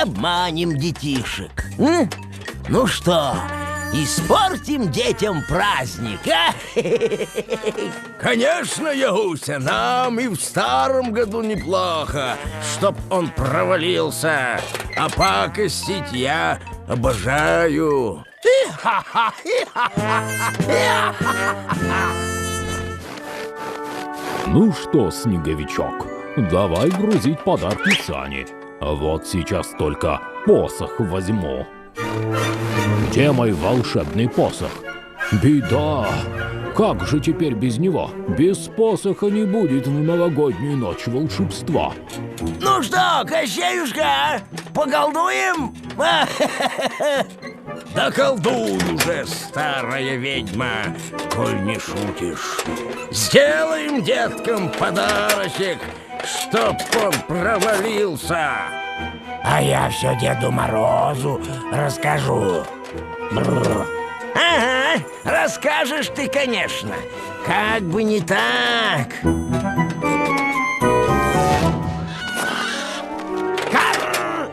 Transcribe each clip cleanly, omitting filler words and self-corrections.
обманем детишек. Ну что, испортим детям праздник, а? Конечно, Ягуся, нам и в старом году неплохо, чтоб он провалился. А пакостить я обожаю. Ну что, Снеговичок, давай грузить подарки в сани. Вот сейчас только посох возьму. Где мой волшебный посох? Беда! Как же теперь без него? Без посоха не будет в новогоднюю ночь волшебства. Ну что, Кощеюшка, поколдуем? Да колдуй уже, старая ведьма, коль не шутишь. Сделаем деткам подарочек, чтоб он провалился. А я все Деду Морозу расскажу. Бррр. Ага, расскажешь ты, конечно. Как бы не так. Карр!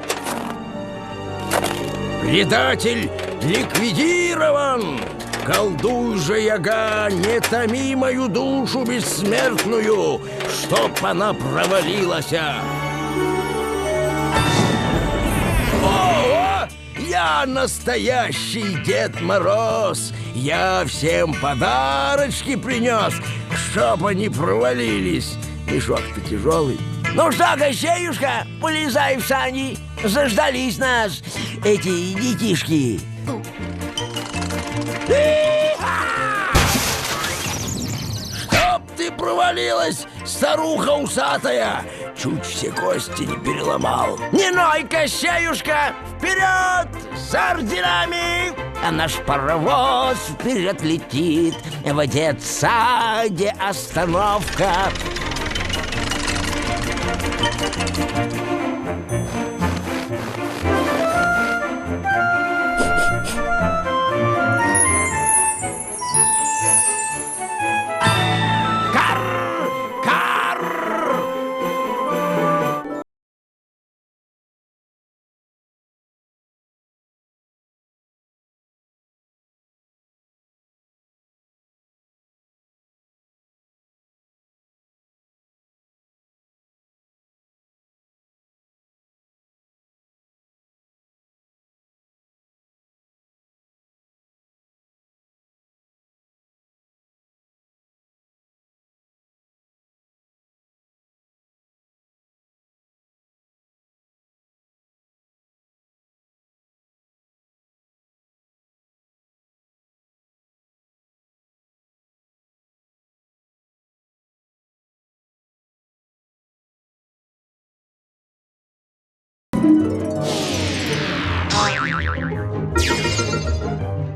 Предатель ликвидирован! Колдуй же, Яга, не томи мою душу бессмертную, чтоб она провалилась. О, я настоящий Дед Мороз! Я всем подарочки принес, чтоб они провалились. Мешок-то тяжелый. Ну что, Кощеюшка, полезай в сани. Заждались нас эти детишки. Чтоб ты провалилась, старуха усатая! Чуть все кости не переломал. Не ной, Кощеюшка, вперед с орденами! А наш паровоз вперед летит. В детсаде остановка.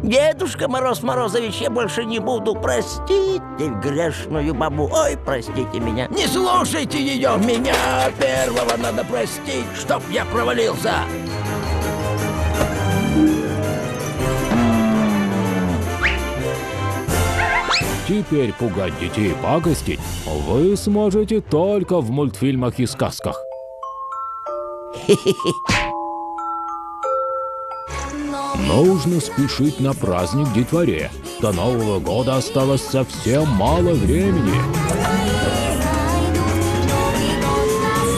Дедушка Мороз Морозович, я больше не буду. Простите грешную бабу. Ой, простите меня. Не слушайте ее! Меня первого надо простить, чтоб я провалился! Теперь пугать детей и пакостить вы сможете только в мультфильмах и сказках. Нужно спешить на праздник детворе. До Нового года осталось совсем мало времени.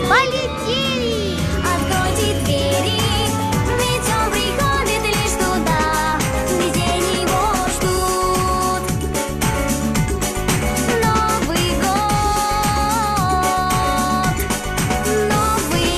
Полетели! Откройте двери, ведь он приходит лишь туда, где его ждут. Новый год! Новый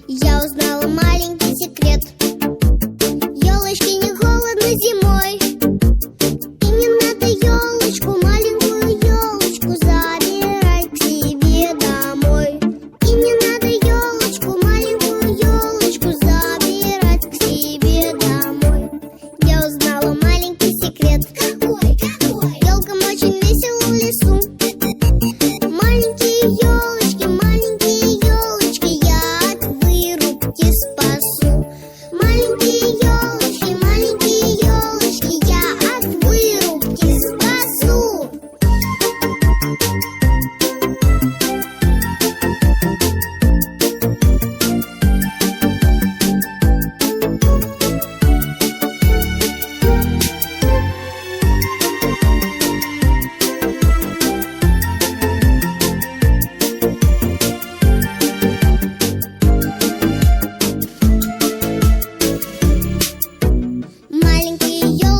Я узнала маленький секрет. Ёлочке не холодно зимой.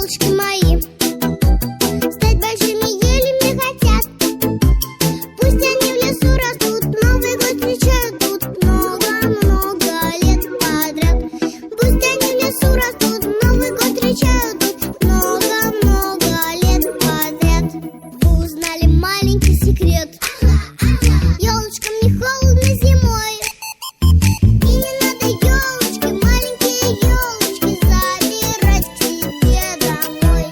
елочки мои стать большими елями хотят. Пусть они в лесу растут, Новый год встречают тут много-много лет подряд. Пусть они в лесу растут, Новый год встречают тут много-много лет подряд. Вы узнали маленький секрет: елочкам не холодно зимой. И не надо елочки, маленькие елочки, забирать к себе домой.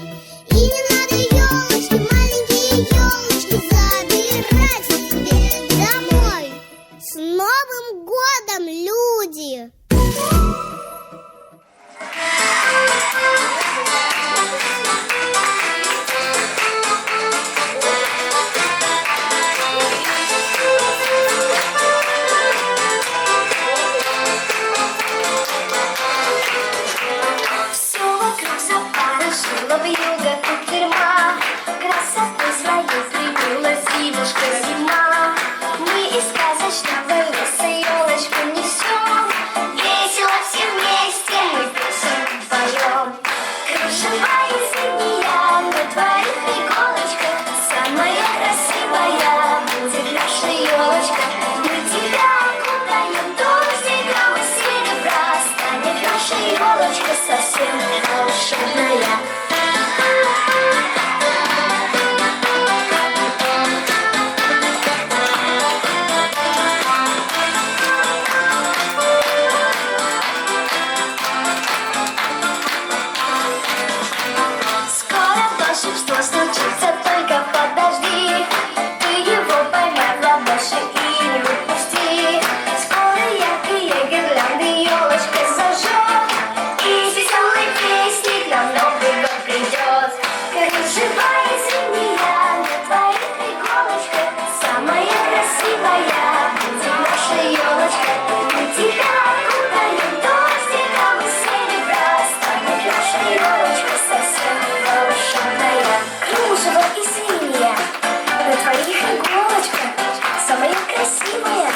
И не надо елочки, маленькие елочки, забирать к себе домой. С Новым годом, люди! Все вокруг запорожило, вьюга кутерьма, красотой своей привилась зимушка зима. Мы из сказочного леса елочку несем, весело все вместе мы песенку поем. Кружевая зимняя на твоих иголочках, самая красивая будет наша елочка. Мы тебя окутаем дождиком из серебра, станет наша елочка совсем волшебная. Скоро волшебство случится, только подожди. Ты его поймай в ладоши и не упусти. Скоро яркие гирлянды елочка зажжет, и с веселой песней к нам Новый год придет. Кружевая зимняя на твоих иголочках, самая красивая будет наша елочка. Мы тебя окутаем дождиком из серебра, станет наша елочка совсем волшебная. Кружево и свинья на твоих иголочках, самая красивая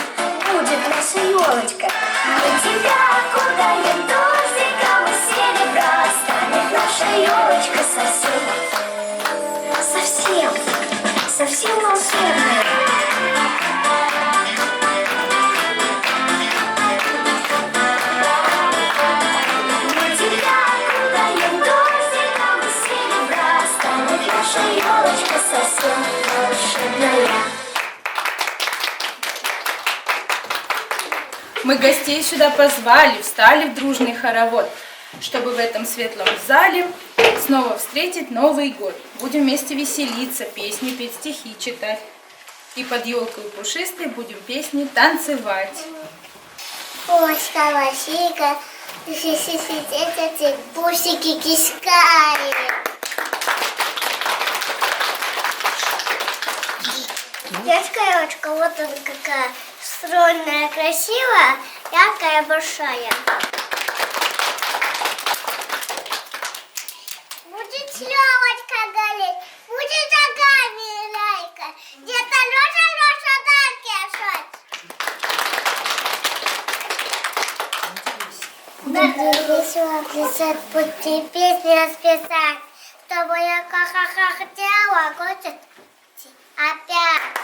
будет наша елочка. Мы тебя окутаем дождиком из серебра, станет наша елочка совсем волшебная. Мы тебя окутаем дождиком из серебра, станет наша елочка совсем волшебная. Мы гостей сюда позвали, встали в дружный хоровод, чтобы в этом светлом зале снова встретить Новый год. Будем вместе веселиться, песни петь, стихи читать. И под елкой пушистой будем песни танцевать. Оська, Василька, эти пусики кискари. Детка елочка, вот она какая стройная, красивая, яркая, большая. Будет Лёвочка гореть, будет ногами лайка. Где-то Лёша, дальше. Будет весело плясать, будьте песни расписать. Чтобы я ха-ха-ха хотела, хочет опять.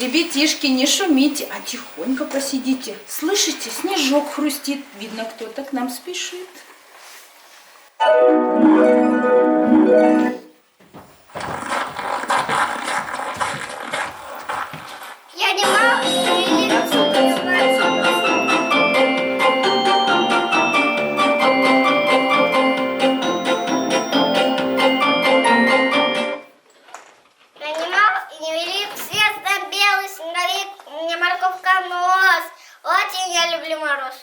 Ребятишки, не шумите, а тихонько посидите. Слышите, снежок хрустит. Видно, кто-то к нам спешит. Я не могу. Нанимал и не велик, белый снеговик, у меня морковка нос. Очень я люблю мороз.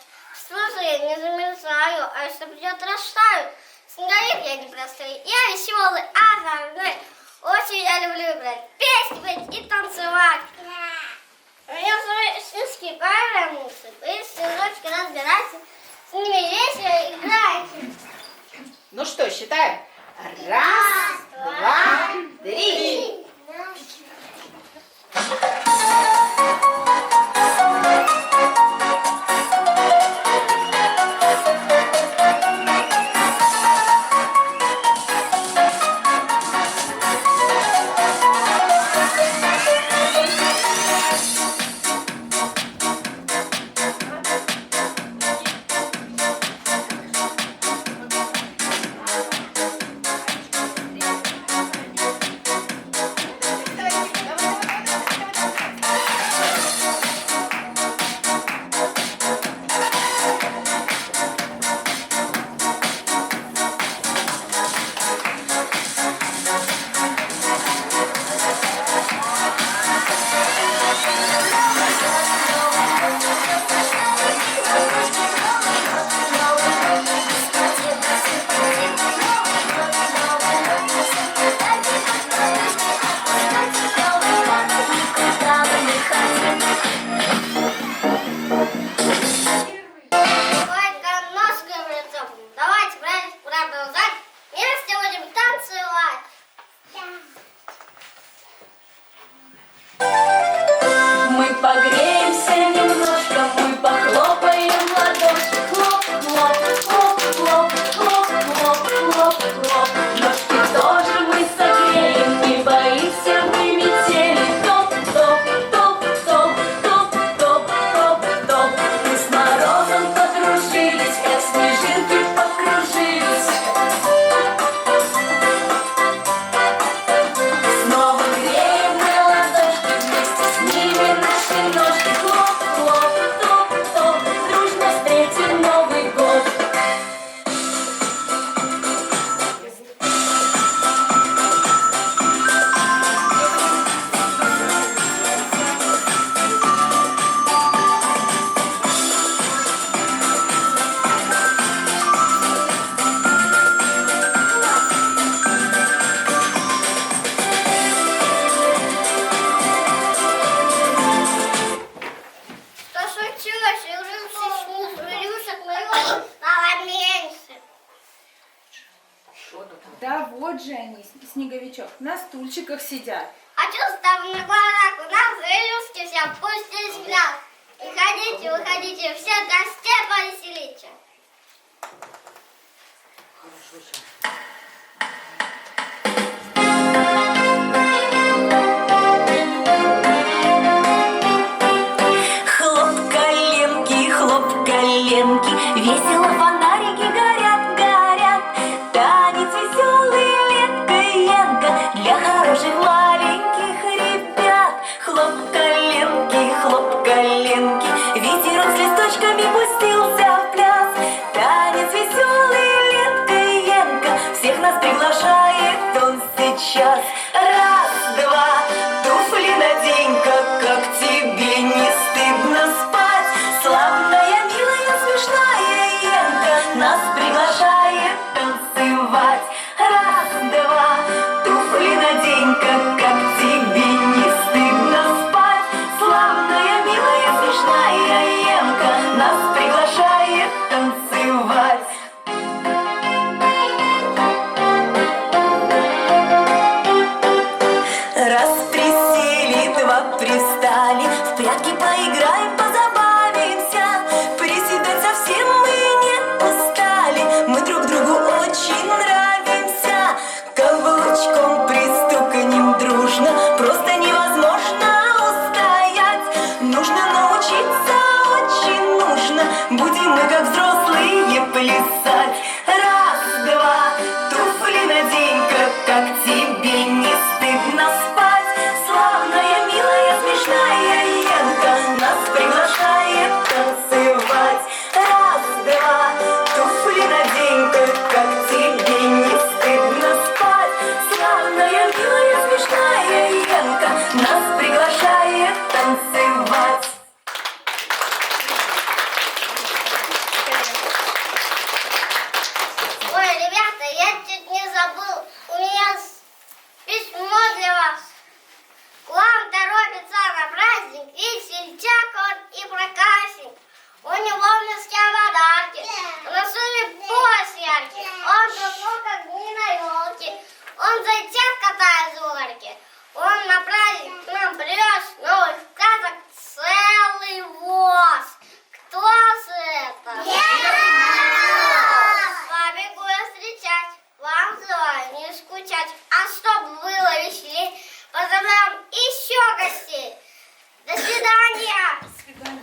Слушай, я не замерзаю, а если придет, растаю. Снеговик я не простой, я веселый, озорной. Очень я люблю играть, песни петь и танцевать. У меня свои снежки повернутся, и снежочки разбираются, с ними весело играйте. Ну что, считаем? Раз, два, три. Да вот же они, снеговичок, на стульчиках сидят. А что там на глазах у нас релюшки все, пусть здесь глядят. Выходите, выходите, все гостей повеселите. Хлоп коленки, весело фонарики горят, горят. Танец веселый, летка, янка для хороших маленьких ребят. Хлоп коленки, ветерок с листочками пустился в пляс. Танец веселый, летка, янка, всех нас приглашает он сейчас. Раз, два, туфли надень-ка, как тебе не стыдно спать. Славная, милая, смешная Янка нас приглашает танцевать. Раз, два, туфли надень-ка, как тебе не стыдно спать. Славная, милая, смешная Янка нас приглашает танцевать. Раз присели, два пристали, в прятки поиграем, позабавимся. Приседать совсем мы не устали, мы друг другу очень нравимся. Каблучком пристукнем дружно, просто невозможно устать. проказник. У него в носке подарки, в носу пояс яркий. Он давно как дни на елке. Он зайцев катает с горки. Он на праздник к нам привез новых сказок целый воз. Кто же это? С вами буду встречать, вам желаю не скучать. А чтоб было веселей, поздравляем еще гостей. До свидания. До свидания.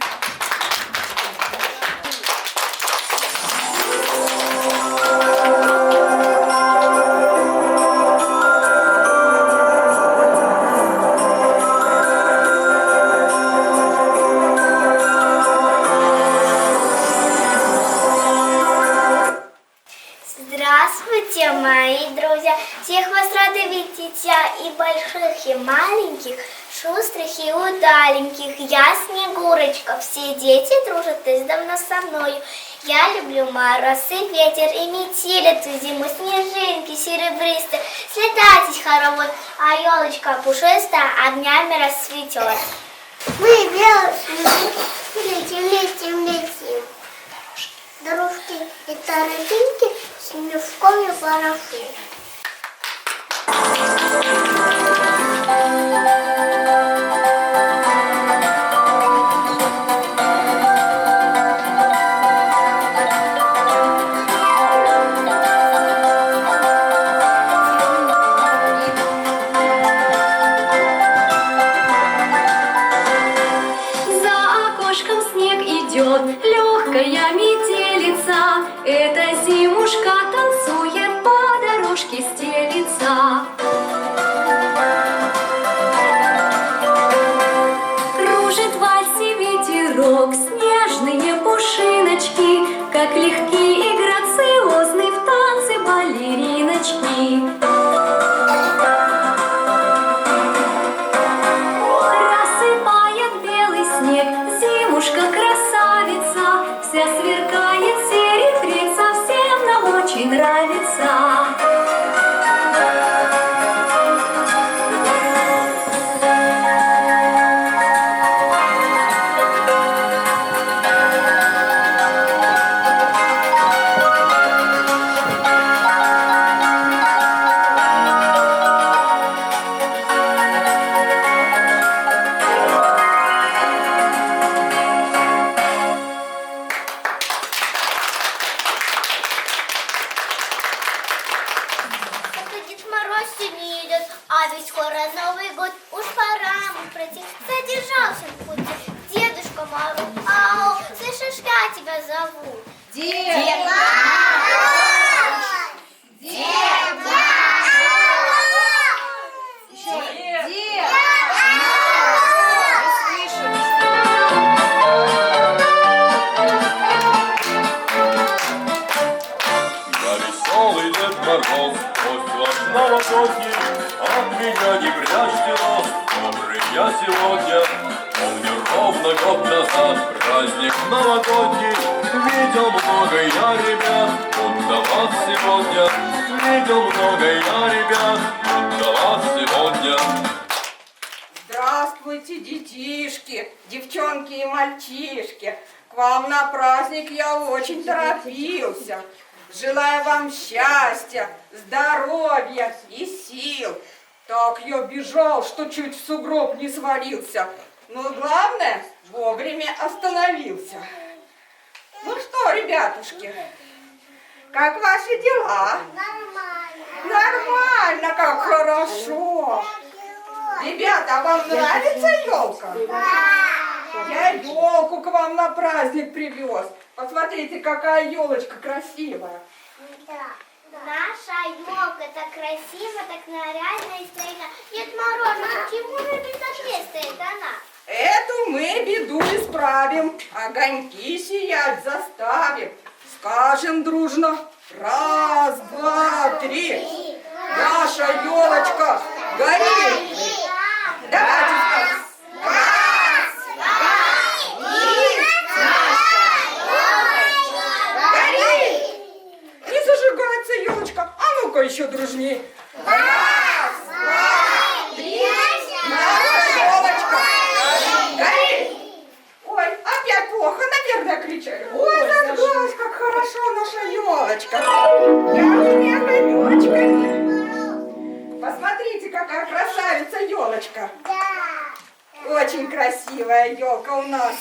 Здравствуйте, мои друзья! Всех вас рады видеть я, и больших, и маленьких, шустрых и удаленьких. Я Снегурочка, все дети дружат издавна со мною. Я люблю мороз и ветер, и метель эту зиму, снежинки серебристые. Слетайтесь, хоровод, а елочка пушистая огнями расцветет. Мы белые летим, летим, летим. Дорожки и тропинки снежком и порошок. За окошком снег идет, легкая метелица. Эта зимушка танцует, по дорожке стелится. Кружит в вальсе ветерок, снежные пушиночки, как легкие и грациозны в танце балериночки. Рассыпает белый снег, зимушка-красавица, вся сверкает, серебрится, всем нам очень нравится. Это Дед Мороз сегодня идет, а ведь скоро Новый год, уж пора ему пройти. Задержался в пути, Дедушка Мороз, ау, слышишь, я тебя зову. Дед Мороз! Дед Еще раз. Дед Не слышали. Я веселый Дед Мороз, гость ваш новогодний, от меня не прячьте нос, добрый я сегодня. Помню ровно год назад праздник новогодний, видел много я ребят, вот до вас сегодня. Видел много я ребят, вот до вас сегодня. Здравствуйте, детишки, девчонки и мальчишки. К вам на праздник я очень торопился. Желаю вам счастья, здоровья и сил. Так я бежал, что чуть в сугроб не свалился. Но главное, вовремя остановился. Ну что, ребятушки, как ваши дела? Нормально, как хорошо. Ребята, а вам нравится елка? Я елку к вам на праздник привез. Посмотрите, какая елочка красивая. Наша елка так красиво, так нарядно и стройна. Дед Мороз, а почему же безответствует она? Эту мы беду исправим, огоньки сиять заставим. Скажем дружно: раз, два, три. Наша елочка горит. Давайте скажем. Раз, два, три. Горит. Не зажигается елочка. А ну-ка еще дружнее. Раз, два, три. Наша елочка горит. Ой, а елочка? Да. Очень красивая елка у нас.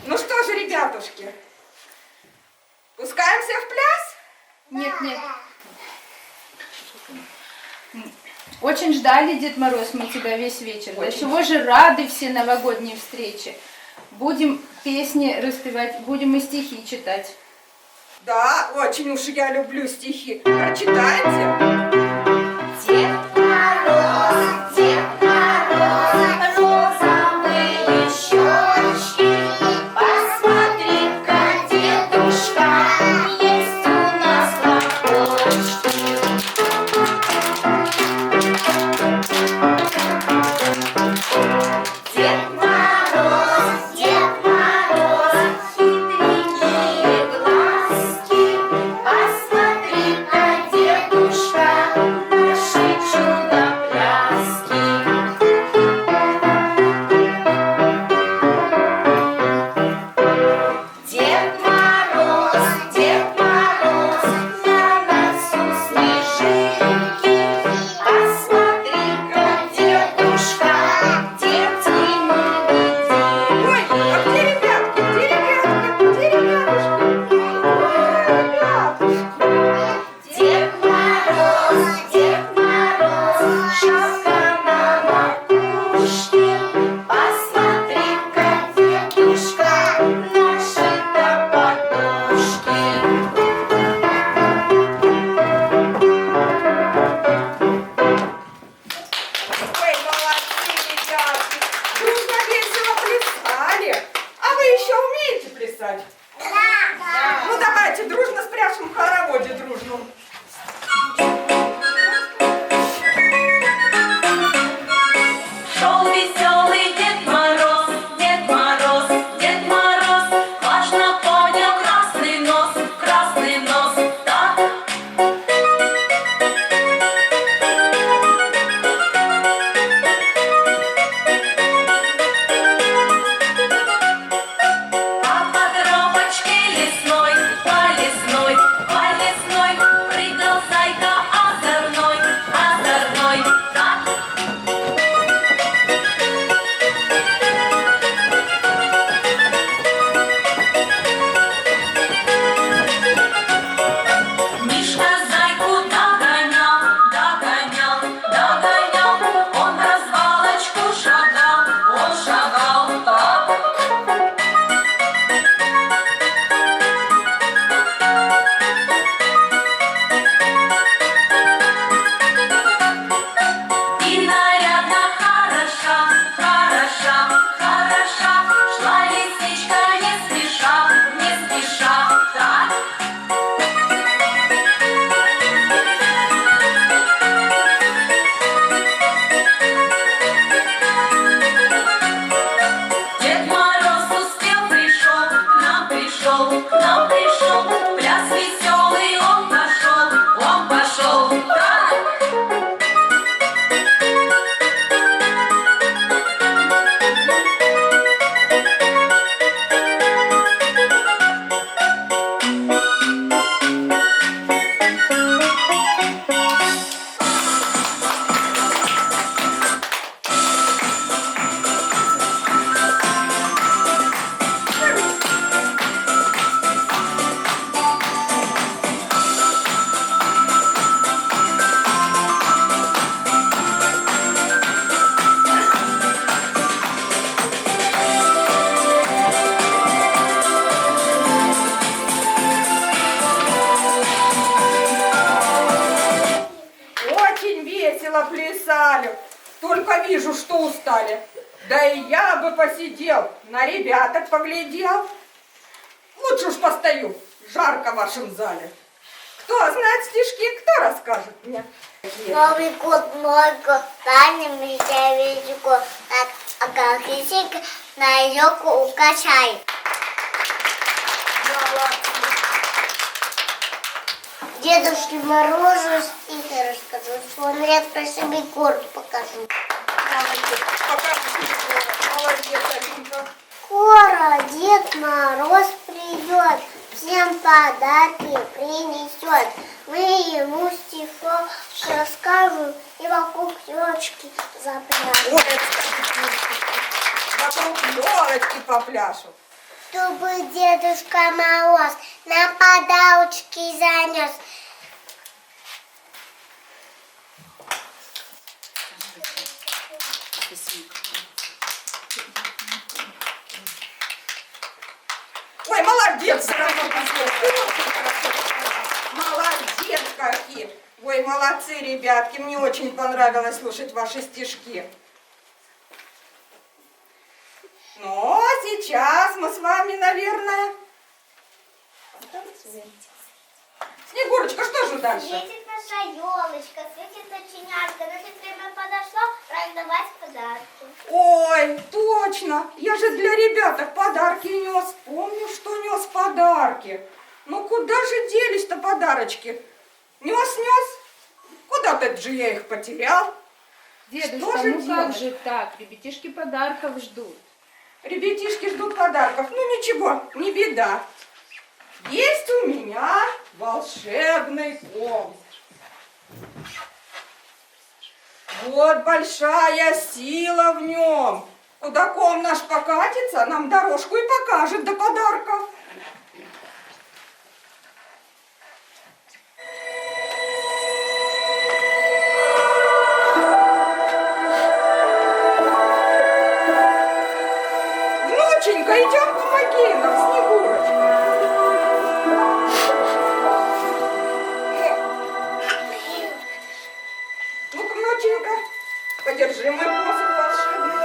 Ну что же, ребятушки, пускаемся в пляс? Нет, нет. Очень ждали, Дед Мороз, мы тебя весь вечер. До чего же рады все новогодние встречи. Будем песни распевать, будем и стихи читать. Да, очень уж я люблю стихи. Прочитайте. Дед Мороз, розовые щечки, посмотри-ка, дедушка, есть у нас лапочки. Дед Мороз, хитренькие глазки, посмотри-ка, дедушка, наши чудо-пляски. Дед Мороз, на носу снежинки, посмотри-ка, дедушка, детки мы видим. Ой, а где ребятки? Где ребятки? Где ребятушки? Ой, ребятушки. Дед Мороз, шапка на макушке, посмотри-ка, дедушка, наши-то подушки. Ой, молодцы, ребятки. Дружно весело плясали. А вы еще умеете плясать? Да. Ну давайте дружно спрячем в хороводе дружном. Шел веселый Дед Мороз, Дед Мороз, Дед Мороз, важно поднял красный нос, так. По тропочке лесной, по лесной, прыгал зайка озорной, так. Мишка зайку догонял, он в развалочку шагал, так. И нарядно хороша, шла лисичка не спеша, так. Дед Мороз успел, пришел, к нам пришел, пляс веселый он пошел, так. Очень весело плясали. Только вижу, что устали. Да и я бы посидел, на ребяток поглядел. Лучше уж постою, жарко в вашем зале. Кто знает стишки, кто расскажет мне? Новый год, Таня, медведику, а как язык на елку укачай. Дедушке Морозу стихи расскажу, свой редко себе город покажу. Молодец, Алинка. Скоро Дед Мороз придет, всем подарки принесет. Мы ему стихов расскажем И вокруг елочки запрятали. Ой, вокруг елочки попляшут. Чтобы Дедушка Мороз нам подарочки занес. Ой, молодец! Молодец, какие! Ой, молодцы, ребятки, мне очень понравилось слушать ваши стишки. Ну, а сейчас мы с вами, наверное... Снегурочка, что же дальше? Светит наша елочка, светит начинятка. Наше время подошло раздавать подарки. Ой, точно! Я же для ребяток подарки нес. Помню, что нес подарки. Ну куда же делись-то подарочки? Нес. Куда-то же я их потерял. Дедушка, же ну как делать? же так? Ребятишки подарков ждут. Ребятишки ждут подарков. Ну ничего, не беда. Есть у меня волшебный ком. Вот большая сила в нем. Куда ком наш покатится, нам дорожку и покажет до подарков. Внученька, идем помоги нам, Снегурочка. Ну-ка, внученька, подержи мой посох волшебный.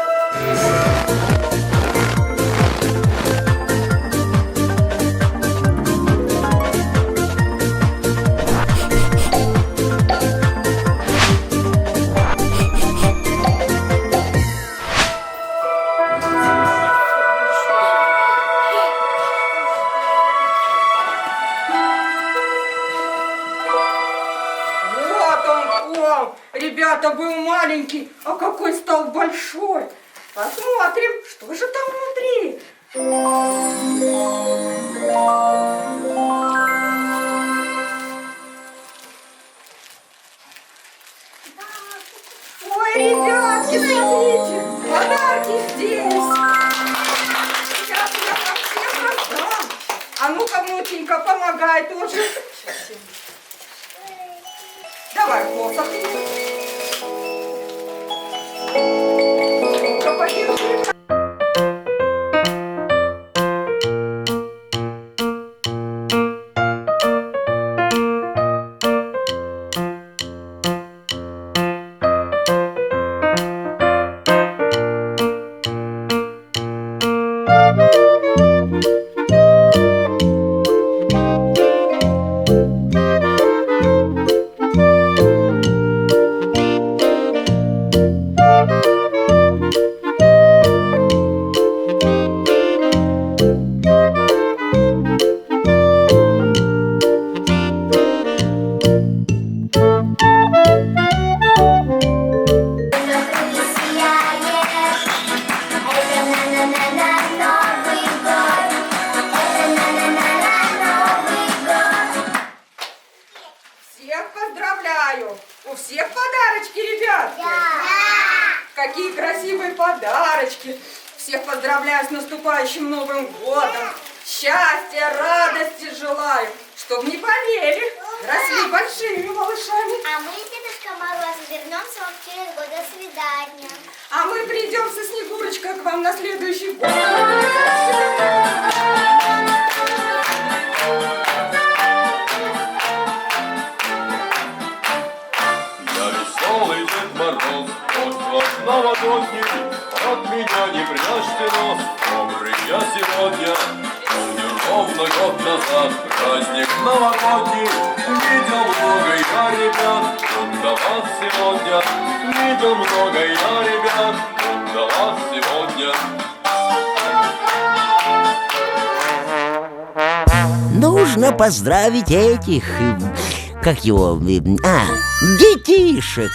Вот он ком. Ребята, был маленький, а какой стал большой. Посмотрим, что же там внутри. Ой, ребятки, смотрите, подарки здесь. Сейчас я вам всем раздам. А ну-ка, внученька, помогай тоже. Давай посох. Ну-ка, подержи. Всех поздравляю! У всех подарочки, ребятки? Какие красивые подарочки! Всех поздравляю с наступающим Новым годом! Счастья, радости желаю! Чтоб не болели, росли большими малышами! А мы, Дедушка Мороз, вернемся вам через год. До свидания. А мы придем со Снегурочкой к вам на следующий год! Я веселый Дед Мороз, гость ваш новогодний, от меня не прячьте нос. Добрый я сегодня, помню ровно год назад, праздник новогодний. Видел много я ребят, тут до вас сегодня. Видел много я ребят, тут до вас сегодня. Нужно поздравить этих, как его, детишек.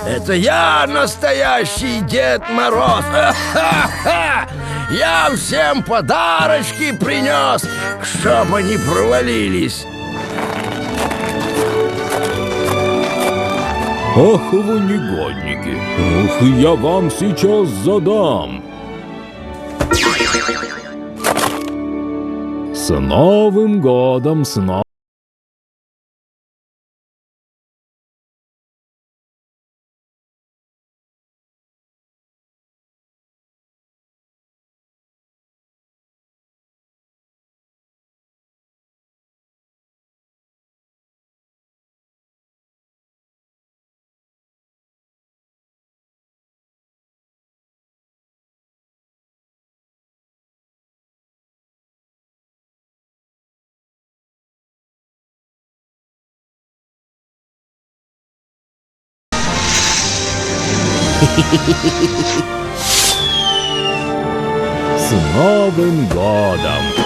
Это я настоящий Дед Мороз. Ха-ха-ха! Я всем подарочки принес, чтоб они провалились. Ах, вы негодники! Ух, я вам сейчас задам! С Новым годом, с Новым... С Новым годом!